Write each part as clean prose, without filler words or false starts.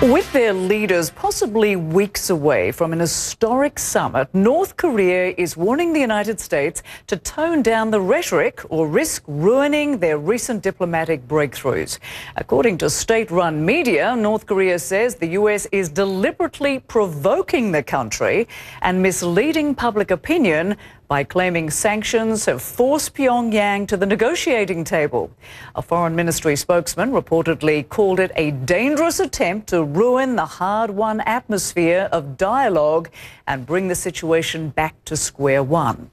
With their leaders possibly weeks away from an historic summit, North Korea is warning the United States to tone down the rhetoric or risk ruining their recent diplomatic breakthroughs. According to state-run media, North Korea says the US is deliberately provoking the country and misleading public opinion by claiming sanctions have forced Pyongyang to the negotiating table. A foreign ministry spokesman reportedly called it a dangerous attempt to ruin the hard-won atmosphere of dialogue and bring the situation back to square one.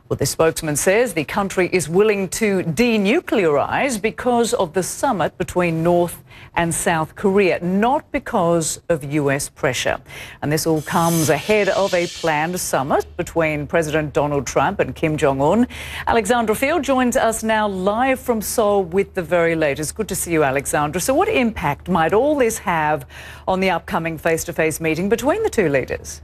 Well, the spokesman says the country is willing to denuclearize because of the summit between North and South Korea, not because of US pressure. And this all comes ahead of a planned summit between President Donald Trump and Kim Jong-un. Alexandra Field joins us now live from Seoul with the very latest. Good to see you, Alexandra. So what impact might all this have on the upcoming face-to-face meeting between the two leaders?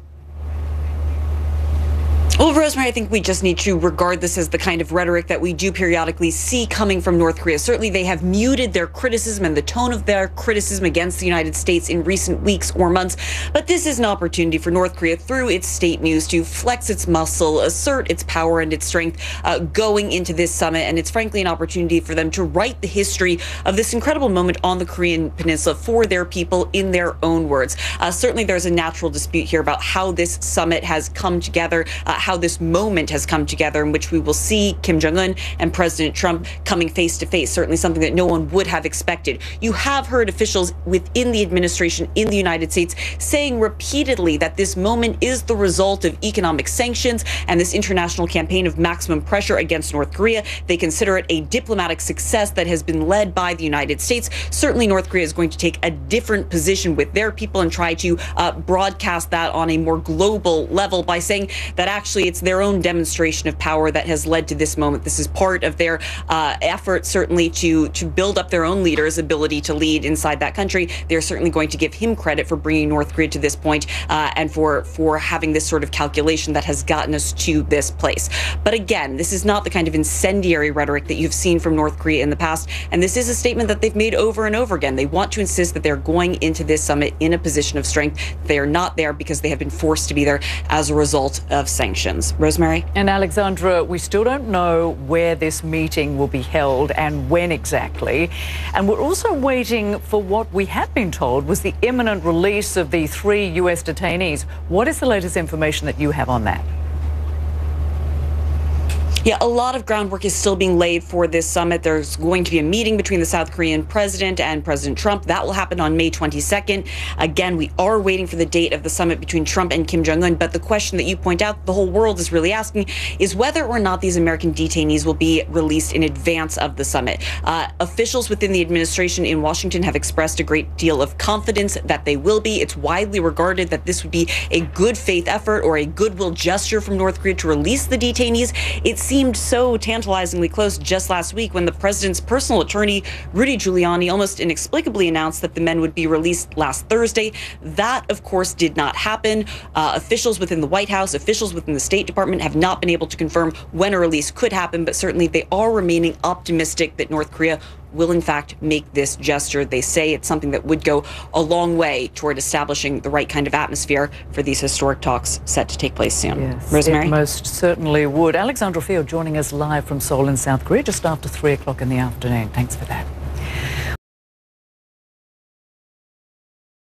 Well, Rosemary, I think we just need to regard this as the kind of rhetoric that we do periodically see coming from North Korea. Certainly, they have muted their criticism and the tone of their criticism against the United States in recent weeks or months. But this is an opportunity for North Korea, through its state news, to flex its muscle, assert its power and its strength going into this summit. And it's frankly an opportunity for them to write the history of this incredible moment on the Korean Peninsula for their people in their own words. Certainly, there's a natural dispute here about how this summit has come together, how this moment has come together, in which we will see Kim Jong-un and President Trump coming face to face, certainly something that no one would have expected. You have heard officials within the administration in the United States saying repeatedly that this moment is the result of economic sanctions and this international campaign of maximum pressure against North Korea. They consider it a diplomatic success that has been led by the United States. Certainly, North Korea is going to take a different position with their people and try to broadcast that on a more global level by saying that actually it's their own demonstration of power that has led to this moment. This is part of their effort, certainly, to build up their own leader's ability to lead inside that country. They're certainly going to give him credit for bringing North Korea to this point and for having this sort of calculation that has gotten us to this place. But again, this is not the kind of incendiary rhetoric that you've seen from North Korea in the past. And this is a statement that they've made over and over again. They want to insist that they're going into this summit in a position of strength. They are not there because they have been forced to be there as a result of sanctions. Rosemary? And Alexandra, we still don't know where this meeting will be held and when exactly. And we're also waiting for what we have been told was the imminent release of the 3 US detainees. What is the latest information that you have on that? Yeah, a lot of groundwork is still being laid for this summit. There's going to be a meeting between the South Korean president and President Trump. That will happen on May 22nd. Again, we are waiting for the date of the summit between Trump and Kim Jong-un. But the question that you point out, the whole world is really asking, is whether or not these American detainees will be released in advance of the summit. Officials within the administration in Washington have expressed a great deal of confidence that they will be. It's widely regarded that this would be a good faith effort or a goodwill gesture from North Korea to release the detainees. It seemed so tantalizingly close just last week when the president's personal attorney, Rudy Giuliani, almost inexplicably announced that the men would be released last Thursday. That, of course, did not happen. Officials within the White House, officials within the State Department have not been able to confirm when a release could happen, but certainly they are remaining optimistic that North Korea will in fact make this gesture. They say it's something that would go a long way toward establishing the right kind of atmosphere for these historic talks set to take place soon. Yes, Rosemary? it most certainly would. Alexandra Field joining us live from Seoul in South Korea just after 3 o'clock in the afternoon. Thanks for that.